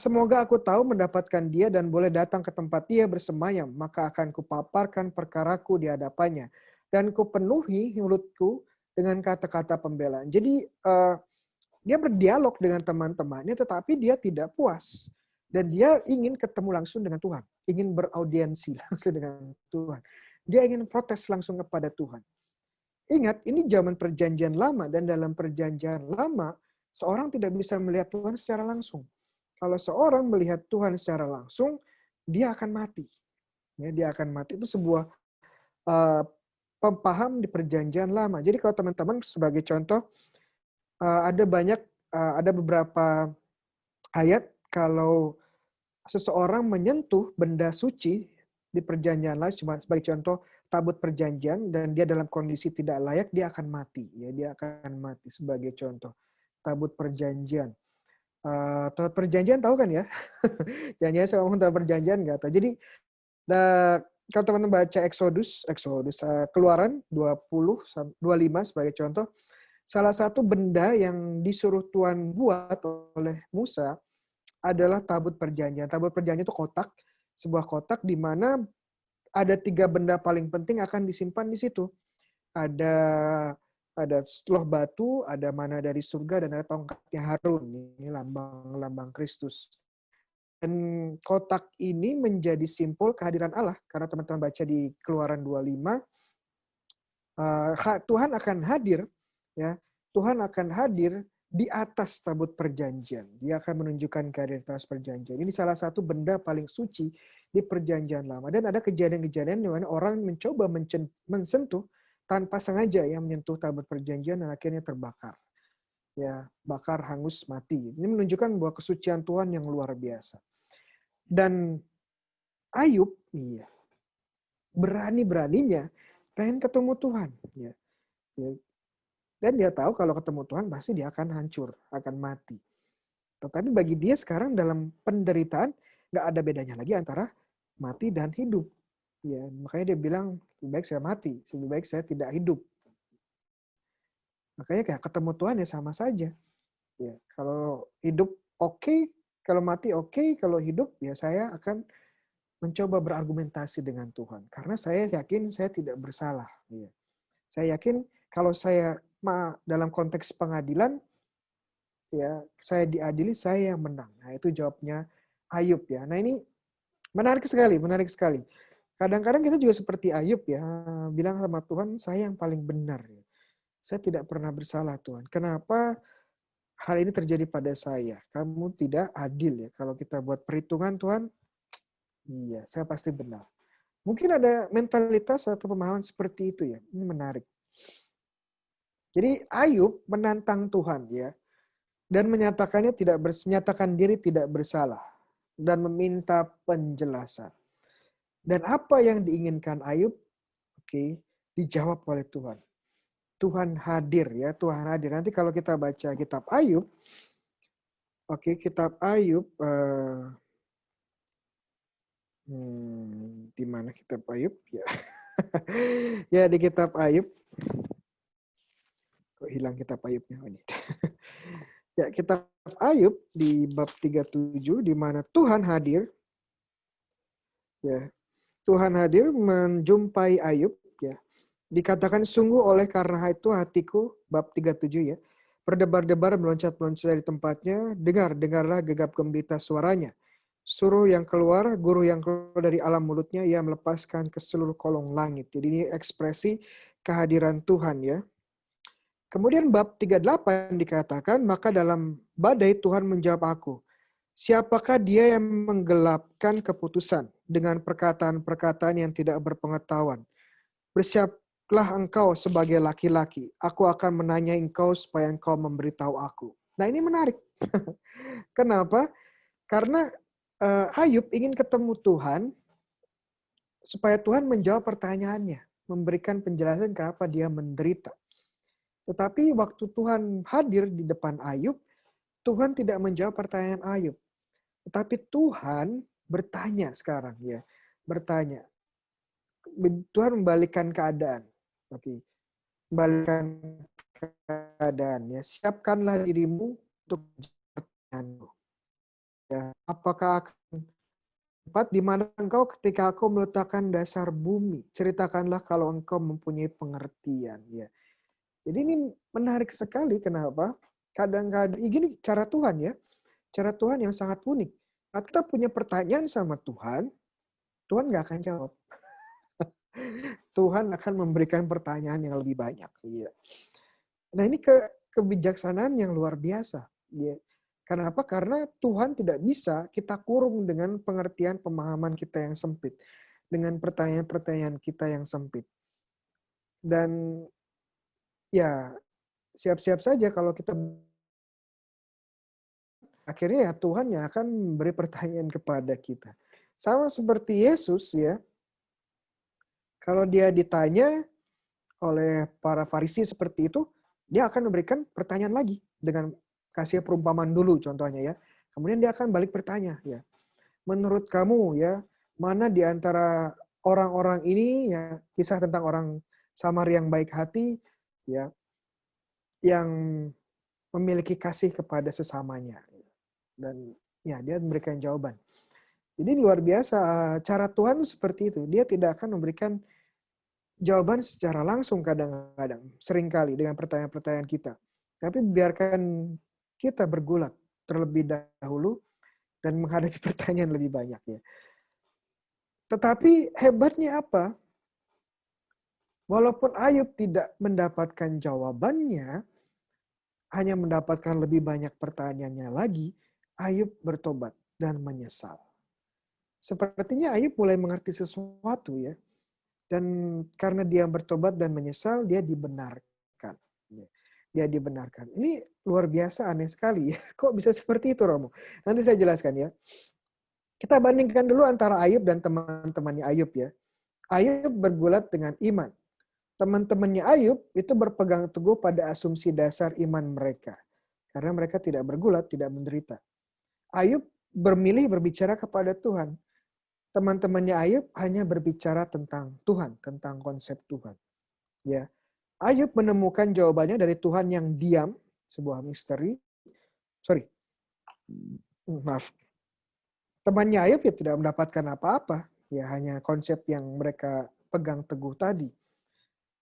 Semoga aku tahu mendapatkan dia dan boleh datang ke tempat dia bersemayam, maka akan kupaparkan perkaraku di hadapannya dan kupenuhi mulutku dengan kata-kata pembelaan. Jadi dia berdialog dengan teman-temannya, tetapi dia tidak puas dan dia ingin ketemu langsung dengan Tuhan, ingin beraudiensi langsung dengan Tuhan. Dia ingin protes langsung kepada Tuhan. Ingat, ini zaman perjanjian lama dan dalam perjanjian lama seorang tidak bisa melihat Tuhan secara langsung. Kalau seorang melihat Tuhan secara langsung, dia akan mati. Ya, dia akan mati. Itu sebuah paham di perjanjian lama. Jadi kalau teman-teman sebagai contoh, ada beberapa ayat kalau seseorang menyentuh benda suci di perjanjian lama, cuma sebagai contoh tabut perjanjian dan dia dalam kondisi tidak layak, dia akan mati. Ya, dia akan mati sebagai contoh. Tabut perjanjian. Tabut perjanjian tahu kan ya? Jangan-jangan saya ngomong tabut perjanjian nggak tahu. Jadi kalau teman-teman baca Exodus Keluaran 20-25 sebagai contoh, salah satu benda yang disuruh Tuhan buat oleh Musa adalah tabut perjanjian. Tabut perjanjian itu kotak, sebuah kotak di mana ada 3 benda paling penting akan disimpan di situ. Ada loh batu, ada mana dari surga, dan ada tongkatnya Harun. Ini lambang Kristus. Dan kotak ini menjadi simbol kehadiran Allah. Karena teman-teman baca di Keluaran 25, Tuhan akan hadir, ya. Tuhan akan hadir di atas tabut perjanjian. Dia akan menunjukkan kehadiran atas perjanjian. Ini salah satu benda paling suci di perjanjian lama. Dan ada kejadian-kejadian di mana orang mencoba mensentuh tanpa sengaja yang menyentuh tabut perjanjian dan akhirnya terbakar. Ya, bakar, hangus, mati. Ini menunjukkan bahwa kesucian Tuhan yang luar biasa. Dan Ayub, iya, berani-beraninya pengen ketemu Tuhan. Ya. Dan dia tahu kalau ketemu Tuhan pasti dia akan hancur, akan mati. Tetapi bagi dia sekarang dalam penderitaan nggak ada bedanya lagi antara mati dan hidup. Ya, makanya dia bilang lebih baik saya mati, lebih baik saya tidak hidup. Makanya kayak ketemu Tuhan ya sama saja. Ya, kalau hidup oke, kalau mati oke, kalau hidup ya saya akan mencoba berargumentasi dengan Tuhan. Karena saya yakin saya tidak bersalah. Ya. Saya yakin kalau saya dalam konteks pengadilan, ya saya diadili, saya yang menang. Nah itu jawabnya Ayub ya. Nah ini menarik sekali, menarik sekali. Kadang-kadang kita juga seperti Ayub ya, bilang sama Tuhan, saya yang paling benar. Saya tidak pernah bersalah Tuhan. Kenapa hal ini terjadi pada saya? Kamu tidak adil ya. Kalau kita buat perhitungan Tuhan, iya saya pasti benar. Mungkin ada mentalitas atau pemahaman seperti itu ya. Ini menarik. Jadi Ayub menantang Tuhan ya. Dan menyatakan diri tidak bersalah. Dan meminta penjelasan. Dan apa yang diinginkan Ayub, dijawab oleh Tuhan. Tuhan hadir ya, Tuhan hadir. Nanti kalau kita baca kitab Ayub, kitab Ayub, di mana kitab Ayub ya? Ya di kitab Ayub. Kok hilang kitab Ayubnya? Ya kitab Ayub di bab 37 di mana Tuhan hadir. Ya, Tuhan hadir menjumpai Ayub ya. Dikatakan sungguh oleh karena itu hatiku, bab 37 ya, berdebar-debar meloncat-loncat dari tempatnya, dengarlah gegap gembita suaranya. Suruh yang keluar, guru yang keluar dari alam mulutnya, ia melepaskan ke seluruh kolong langit. Jadi ini ekspresi kehadiran Tuhan ya. Kemudian bab 38 dikatakan, maka dalam badai Tuhan menjawab aku. Siapakah dia yang menggelapkan keputusan dengan perkataan-perkataan yang tidak berpengetahuan? Bersiaplah engkau sebagai laki-laki. Aku akan menanya engkau supaya engkau memberitahu aku. Nah ini menarik. Kenapa? Karena Ayub ingin ketemu Tuhan supaya Tuhan menjawab pertanyaannya. Memberikan penjelasan kenapa dia menderita. Tetapi waktu Tuhan hadir di depan Ayub, Tuhan tidak menjawab pertanyaan Ayub. Tetapi Tuhan bertanya sekarang ya. Bertanya. Tuhan membalikkan keadaan. Oke. Membalikkan keadaan ya. Siapkanlah dirimu untuk pertanyaanmu. Ya. Apakah akan tempat di mana engkau ketika aku meletakkan dasar bumi. Ceritakanlah kalau engkau mempunyai pengertian. Ya. Jadi ini menarik sekali. Kenapa? Kadang-kadang, gini cara Tuhan ya. Cara Tuhan yang sangat unik. Saat kita punya pertanyaan sama Tuhan, Tuhan nggak akan jawab. Tuhan akan memberikan pertanyaan yang lebih banyak. Iya. Nah ini kebijaksanaan yang luar biasa. Ya. Kenapa? Karena Tuhan tidak bisa kita kurung dengan pengertian pemahaman kita yang sempit. Dengan pertanyaan-pertanyaan kita yang sempit. Dan ya siap-siap saja kalau kita akhirnya ya Tuhan yang akan memberi pertanyaan kepada kita. Sama seperti Yesus ya. Kalau dia ditanya oleh para Farisi seperti itu, dia akan memberikan pertanyaan lagi dengan kasih perumpamaan dulu contohnya ya. Kemudian dia akan balik bertanya ya. Menurut kamu ya, mana di antara orang-orang ini ya, kisah tentang orang Samaria yang baik hati ya, yang memiliki kasih kepada sesamanya. Dan ya dia memberikan jawaban. Jadi luar biasa cara Tuhan itu seperti itu. Dia tidak akan memberikan jawaban secara langsung kadang-kadang, seringkali dengan pertanyaan-pertanyaan kita. Tapi biarkan kita bergulat terlebih dahulu dan menghadapi pertanyaan lebih banyak ya. Tetapi hebatnya apa? Walaupun Ayub tidak mendapatkan jawabannya, hanya mendapatkan lebih banyak pertanyaannya lagi, Ayub bertobat dan menyesal. Sepertinya Ayub mulai mengerti sesuatu ya. Dan karena dia bertobat dan menyesal, dia dibenarkan. Dia dibenarkan. Ini luar biasa, aneh sekali ya. Kok bisa seperti itu, Romo? Nanti saya jelaskan ya. Kita bandingkan dulu antara Ayub dan teman-temannya Ayub ya. Ayub bergulat dengan iman. Teman-temannya Ayub itu berpegang teguh pada asumsi dasar iman mereka. Karena mereka tidak bergulat, tidak menderita. Ayub bermilih berbicara kepada Tuhan. Teman-temannya Ayub hanya berbicara tentang Tuhan, tentang konsep Tuhan. Ya, Ayub menemukan jawabannya dari Tuhan yang diam, sebuah misteri. Maaf. Temannya Ayub ya tidak mendapatkan apa-apa, ya hanya konsep yang mereka pegang teguh tadi.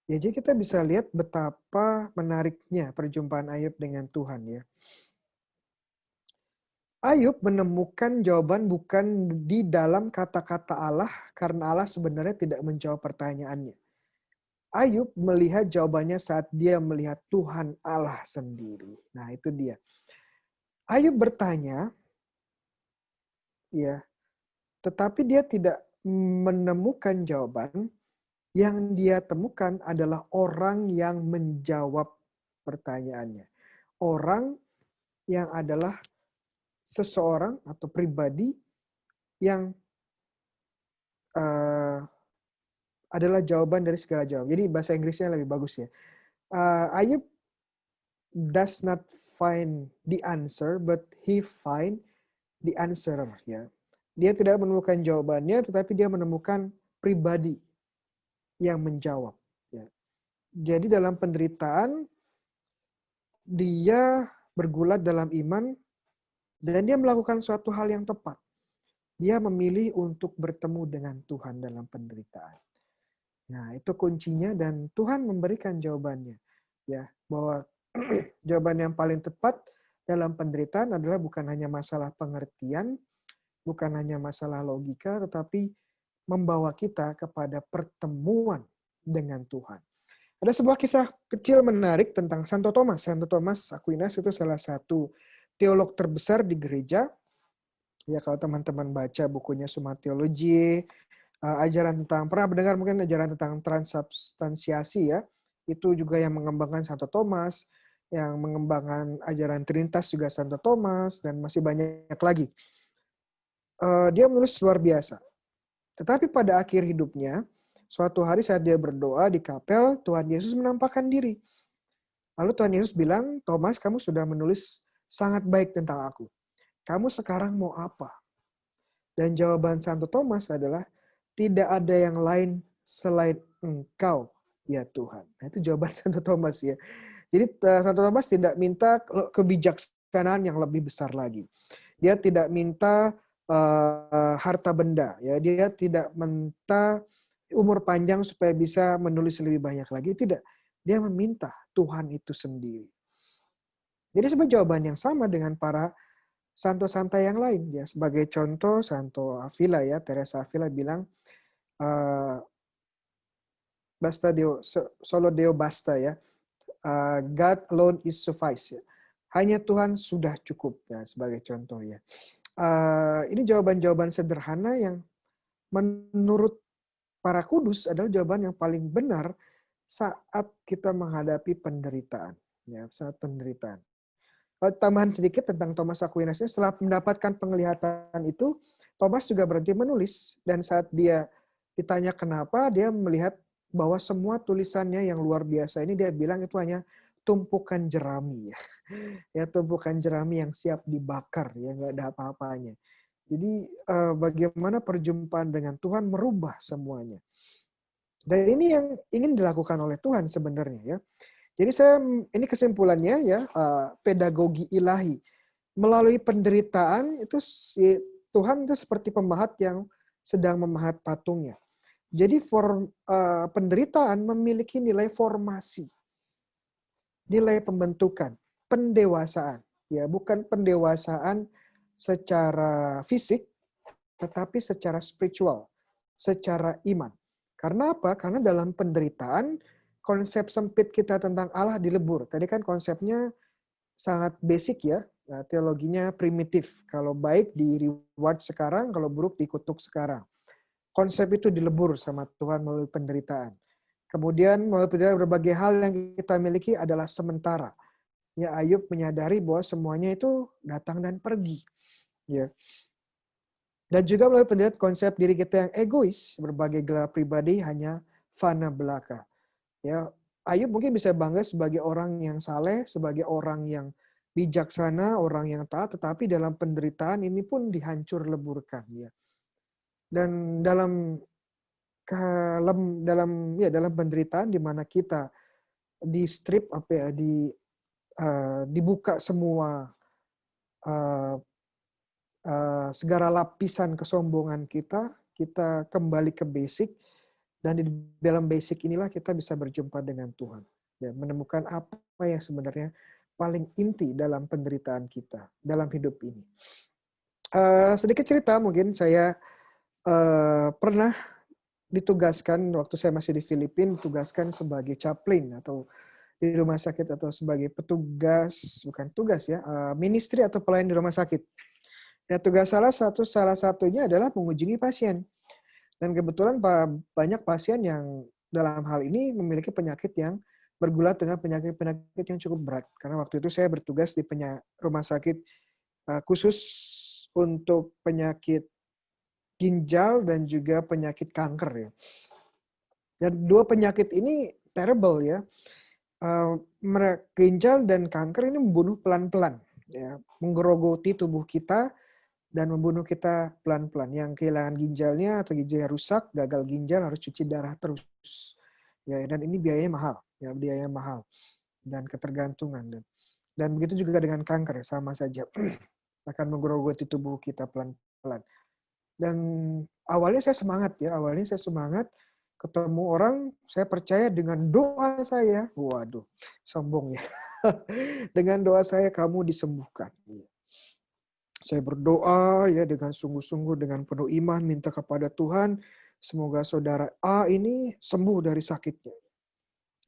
Ya, jadi kita bisa lihat betapa menariknya perjumpaan Ayub dengan Tuhan ya. Ayub menemukan jawaban bukan di dalam kata-kata Allah, karena Allah sebenarnya tidak menjawab pertanyaannya. Ayub melihat jawabannya saat dia melihat Tuhan Allah sendiri. Nah, itu dia. Ayub bertanya, ya, tetapi dia tidak menemukan jawaban. Yang dia temukan adalah orang yang menjawab pertanyaannya. Orang yang adalah seseorang atau pribadi yang adalah jawaban dari segala jawaban. Jadi bahasa Inggrisnya lebih bagus ya. Ayub does not find the answer, but he find the answerer. Ya. Dia tidak menemukan jawabannya, tetapi dia menemukan pribadi yang menjawab. Ya. Jadi dalam penderitaan, dia bergulat dalam iman, dan dia melakukan suatu hal yang tepat. Dia memilih untuk bertemu dengan Tuhan dalam penderitaan. Nah, itu kuncinya dan Tuhan memberikan jawabannya. Ya, bahwa jawaban yang paling tepat dalam penderitaan adalah bukan hanya masalah pengertian, bukan hanya masalah logika, tetapi membawa kita kepada pertemuan dengan Tuhan. Ada sebuah kisah kecil menarik tentang Santo Thomas. Santo Thomas Aquinas itu salah satu teolog terbesar di gereja. Ya, kalau teman-teman baca bukunya Summa Theologiae, ajaran tentang, pernah mendengar mungkin ajaran tentang transubstansiasi ya, itu juga yang mengembangkan Santo Thomas, yang mengembangkan ajaran Trinitas juga Santo Thomas, dan masih banyak lagi. Dia menulis luar biasa. Tetapi pada akhir hidupnya, suatu hari saat dia berdoa di kapel, Tuhan Yesus menampakkan diri. Lalu Tuhan Yesus bilang, Thomas, kamu sudah menulis sangat baik tentang aku. Kamu sekarang mau apa? Dan jawaban Santo Thomas adalah, tidak ada yang lain selain Engkau, ya Tuhan. Nah, itu jawaban Santo Thomas ya. Jadi Santo Thomas tidak minta kebijaksanaan yang lebih besar lagi. Dia tidak minta harta benda, ya. Dia tidak minta umur panjang supaya bisa menulis lebih banyak lagi. Tidak. Dia meminta Tuhan itu sendiri. Jadi sebenarnya jawaban yang sama dengan para santo-santa yang lain. Ya, sebagai contoh, Santo Avila ya, Teresa Avila bilang, basta Deo, solo Deo basta ya. God alone is suffice. Ya. Hanya Tuhan sudah cukup ya, sebagai contoh ya. Ini jawaban-jawaban sederhana yang menurut para kudus adalah jawaban yang paling benar saat kita menghadapi penderitaan. Ya, saat penderitaan. Tambahan sedikit tentang Thomas Aquinas, setelah mendapatkan penglihatan itu, Thomas juga berhenti menulis. Dan saat dia ditanya kenapa, dia melihat bahwa semua tulisannya yang luar biasa ini, dia bilang itu hanya tumpukan jerami. Ya, tumpukan jerami yang siap dibakar, ya nggak ada apa-apanya. Jadi bagaimana perjumpaan dengan Tuhan merubah semuanya. Dan ini yang ingin dilakukan oleh Tuhan sebenarnya ya. Jadi ini kesimpulannya ya, pedagogi ilahi. Melalui penderitaan itu Tuhan itu seperti pemahat yang sedang memahat patungnya. Jadi penderitaan memiliki nilai formasi, nilai pembentukan, pendewasaan. Ya, bukan pendewasaan secara fisik, tetapi secara spiritual, secara iman. Karena apa? Karena dalam penderitaan, konsep sempit kita tentang Allah dilebur. Tadi kan konsepnya sangat basic ya, teologinya primitif. Kalau baik di reward sekarang, kalau buruk dikutuk sekarang. Konsep itu dilebur sama Tuhan melalui penderitaan. Kemudian melalui penderitaan berbagai hal yang kita miliki adalah sementara. Ya, Ayub menyadari bahwa semuanya itu datang dan pergi. Ya. Dan juga melalui penderitaan konsep diri kita yang egois, berbagai gelar pribadi hanya fana belaka. Ya, Ayub mungkin bisa bangga sebagai orang yang saleh, sebagai orang yang bijaksana, orang yang taat, tetapi dalam penderitaan ini pun dihancur leburkan. Ya. Dan dalam penderitaan di mana kita di strip dibuka semua segala lapisan kesombongan kita kembali ke basic, dan di dalam basic inilah kita bisa berjumpa dengan Tuhan. Ya, menemukan apa yang sebenarnya paling inti dalam penderitaan kita, dalam hidup ini. Sedikit cerita, mungkin saya pernah ditugaskan, waktu saya masih di Filipina, ditugaskan sebagai chaplain atau di rumah sakit, atau sebagai petugas, bukan tugas ya, ministry atau pelayan di rumah sakit. Ya, tugas salah satunya adalah mengunjungi pasien. Dan kebetulan banyak pasien yang dalam hal ini memiliki penyakit yang bergulat dengan penyakit-penyakit yang cukup berat. Karena waktu itu saya bertugas di rumah sakit khusus untuk penyakit ginjal dan juga penyakit kanker ya. Dan dua penyakit ini terrible ya. Ginjal dan kanker ini membunuh pelan-pelan, ya, menggerogoti tubuh kita dan membunuh kita pelan-pelan. Yang kehilangan ginjalnya atau ginjalnya rusak, gagal ginjal, harus cuci darah terus. Ya, dan ini biayanya mahal, ya, biayanya mahal dan ketergantungan. Dan begitu juga dengan kanker, sama saja akan menggerogoti tubuh kita pelan-pelan. Dan awalnya saya semangat ketemu orang, saya percaya dengan doa saya, waduh, sombong ya. Dengan doa saya kamu disembuhkan. Saya berdoa ya dengan sungguh-sungguh, dengan penuh iman, minta kepada Tuhan, semoga saudara A ini sembuh dari sakitnya.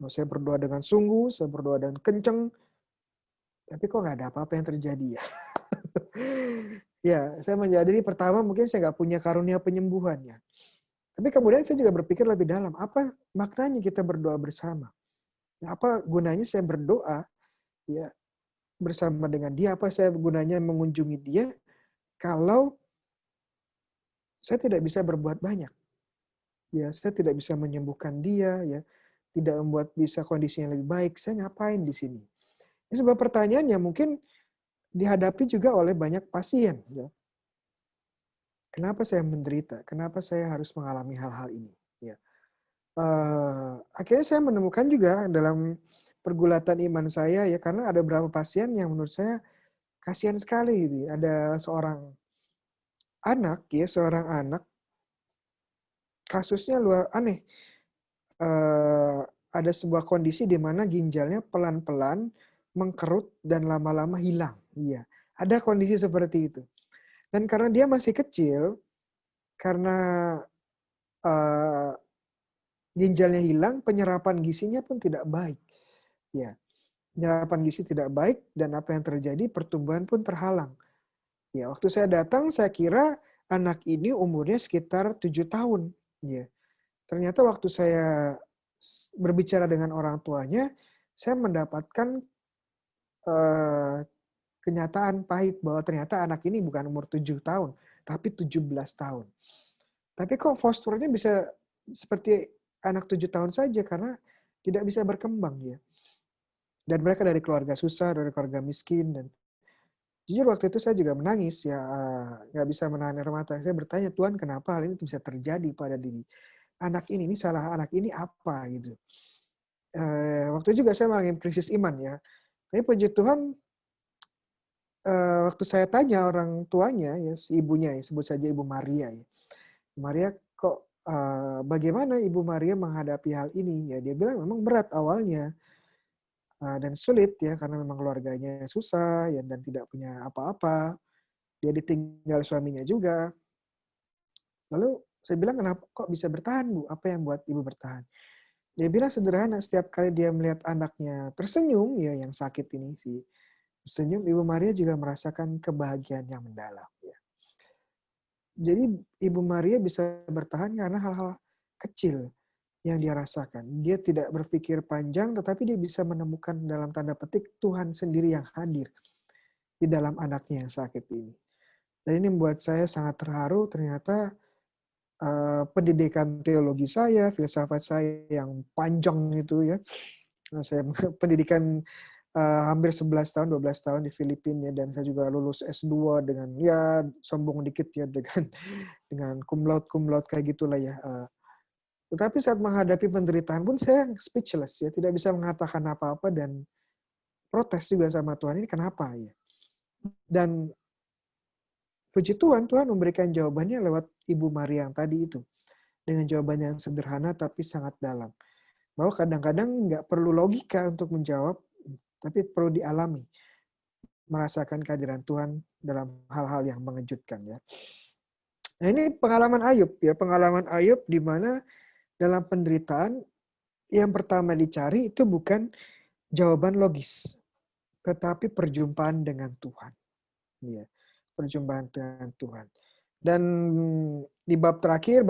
Saya berdoa dengan sungguh, saya berdoa dengan kenceng, tapi kok nggak ada apa-apa yang terjadi ya. Ya, saya menyadari pertama mungkin saya nggak punya karunia penyembuhan ya. Tapi kemudian saya juga berpikir lebih dalam, apa maknanya kita berdoa bersama? Ya, apa gunanya saya berdoa ya bersama dengan dia? Apa saya gunanya mengunjungi dia kalau saya tidak bisa berbuat banyak? Ya, saya tidak bisa menyembuhkan dia, ya, tidak membuat bisa kondisinya lebih baik. Saya ngapain di sini? Ini sebuah pertanyaan yang mungkin dihadapi juga oleh banyak pasien. Ya. Kenapa saya menderita? Kenapa saya harus mengalami hal-hal ini? Ya. Akhirnya saya menemukan juga dalam pergulatan iman saya ya, karena ada beberapa pasien yang menurut saya kasihan sekali gitu. Ada seorang anak kasusnya luar aneh. Ada sebuah kondisi di mana ginjalnya pelan-pelan mengkerut dan lama-lama hilang. Iya, ada kondisi seperti itu. Dan karena dia masih kecil, karena uh, ginjalnya hilang, penyerapan gizinya pun tidak baik. Ya, penyerapan gizi tidak baik dan apa yang terjadi, pertumbuhan pun terhalang. Ya, waktu saya datang, saya kira anak ini umurnya sekitar 7 tahun. Ya, ternyata waktu saya berbicara dengan orang tuanya, saya mendapatkan kenyataan pahit bahwa ternyata anak ini bukan umur 7 tahun, tapi 17 tahun. Tapi kok posturnya bisa seperti anak 7 tahun saja karena tidak bisa berkembang ya. Dan mereka dari keluarga susah, dari keluarga miskin, dan jujur waktu itu saya juga menangis ya, nggak bisa menahan air mata. Saya bertanya, Tuhan kenapa hal ini bisa terjadi pada diri anak ini salah anak ini apa gitu. Waktu itu juga saya mengalami krisis iman ya. Tapi puji Tuhan, waktu saya tanya orang tuanya ya, si ibunya ya, sebut saja Ibu Maria ya. Maria kok bagaimana Ibu Maria menghadapi hal ini? Ya dia bilang memang berat awalnya dan sulit ya karena memang keluarganya susah ya dan tidak punya apa-apa. Dia ditinggal suaminya juga. Lalu saya bilang kenapa kok bisa bertahan Bu? Apa yang buat Ibu bertahan? Dia bilang sederhana, setiap kali dia melihat anaknya tersenyum ya yang sakit ini sih. Senyum, Ibu Maria juga merasakan kebahagiaan yang mendalam ya. Jadi Ibu Maria bisa bertahan karena hal-hal kecil yang dia rasakan. Dia tidak berpikir panjang, tetapi dia bisa menemukan dalam tanda petik Tuhan sendiri yang hadir di dalam anaknya yang sakit ini. Dan ini membuat saya sangat terharu, ternyata pendidikan teologi saya, filsafat saya yang panjang itu ya. Saya pendidikan hampir 11 tahun, 12 tahun di Filipina ya, dan saya juga lulus S2 dengan ya sombong dikit ya dengan cum laude kayak gitulah ya. Tetapi saat menghadapi penderitaan pun saya speechless ya, tidak bisa mengatakan apa-apa dan protes juga sama Tuhan, ini kenapa ya. Dan puji Tuhan, Tuhan memberikan jawabannya lewat Ibu Maria yang tadi itu. Dengan jawaban yang sederhana tapi sangat dalam. Bahwa kadang-kadang nggak perlu logika untuk menjawab, tapi perlu dialami. Merasakan kehadiran Tuhan dalam hal-hal yang mengejutkan ya. Nah ini pengalaman Ayub ya, pengalaman Ayub di mana dalam penderitaan yang pertama dicari itu bukan jawaban logis, tetapi perjumpaan dengan Tuhan. Ya, perjumpaan dengan Tuhan. Dan di bab terakhir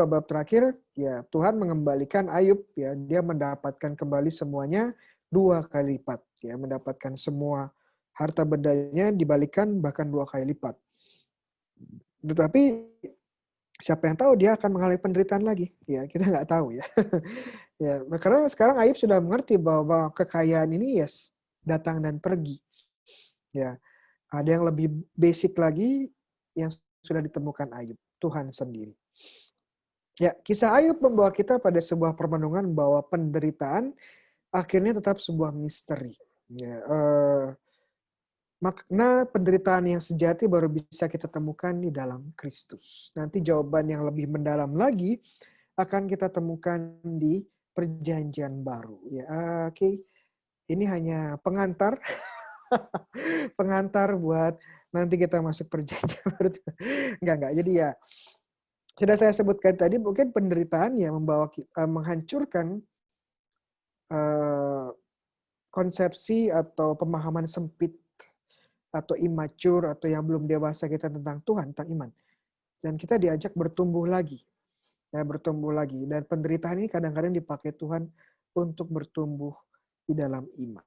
ya Tuhan mengembalikan Ayub ya, dia mendapatkan kembali semuanya 2 kali lipat ya, mendapatkan semua harta bendanya dibalikan bahkan 2 kali lipat. Tetapi siapa yang tahu dia akan mengalami penderitaan lagi ya, kita nggak tahu ya. Ya, karena sekarang Ayub sudah mengerti bahwa kekayaan ini yes datang dan pergi. Ya, ada yang lebih basic lagi yang sudah ditemukan Ayub, Tuhan sendiri. Ya, kisah Ayub membawa kita pada sebuah permenungan bahwa penderitaan akhirnya tetap sebuah misteri. Ya, makna penderitaan yang sejati baru bisa kita temukan di dalam Kristus. Nanti jawaban yang lebih mendalam lagi akan kita temukan di Perjanjian Baru. Ya, oke. Ini hanya pengantar, pengantar buat nanti kita masuk Perjanjian Baru. Enggak. Jadi ya, sudah saya sebutkan tadi, mungkin penderitaan yang membawa menghancurkan konsepsi atau pemahaman sempit atau immature atau yang belum dewasa kita tentang Tuhan, tentang iman. Dan kita diajak bertumbuh lagi. Ya, bertumbuh lagi. Dan penderitaan ini kadang-kadang dipakai Tuhan untuk bertumbuh di dalam iman.